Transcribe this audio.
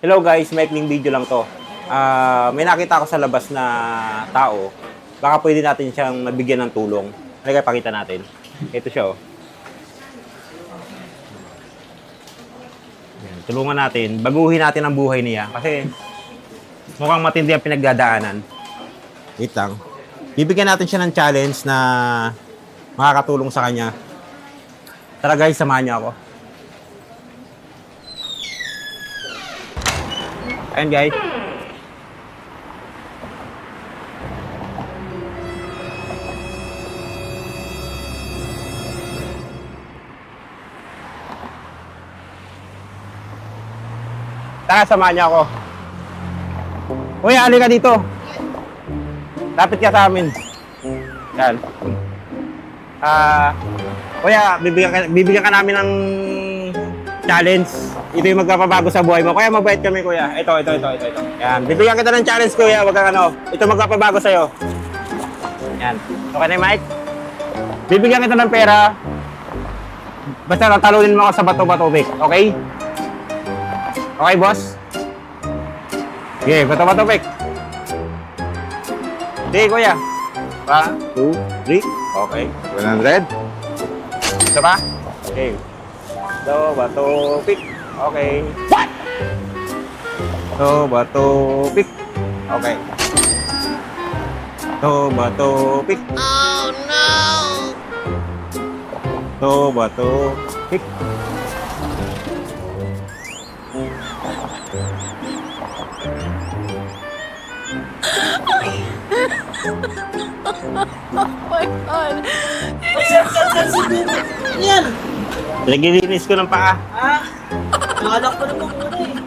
Hello guys, maikling video lang to. May nakita ako sa labas na tao. Baka pwede natin siyang mabigyan ng tulong. Halika, pakita natin. Ito siya, oh. Yan, tulungan natin. Baguhin natin ang buhay niya. Kasi mukhang matindi ang pinagdadaanan. Wait lang. Bibigyan natin siya ng challenge na makakatulong sa kanya. Tara guys, samahan niyo ako. Ayan guys. Tara, samahan niyo ako. Uy, halika dito. Lapit ka sa amin. Yan. Kuya, bibigyan ka namin ng challenge. Ito yung magpapabago sa buhay mo. Kaya mabait kami, kuya. Ito. Yan. Bibigyan kita ng challenge, kuya. Wag kang ano. Ito magpapabago sa'yo. Yan. Okay na yung mic? Bibigyan kita ng pera. Basta talunin mo ako sa bato-bato, Vic. Okay? Okay, boss? Okay, bato-bato, Vic. Sige, kuya. 1, 2, 3. Okay. 100. Isa pa? Okay. Bato, pick. Okay. Bato, pick. Okay. Bato, pick. Oh no! Bato, pick. Oh my God! Yan! Naglilinis ko ng paa. Ah! Nalak ko na po muna eh.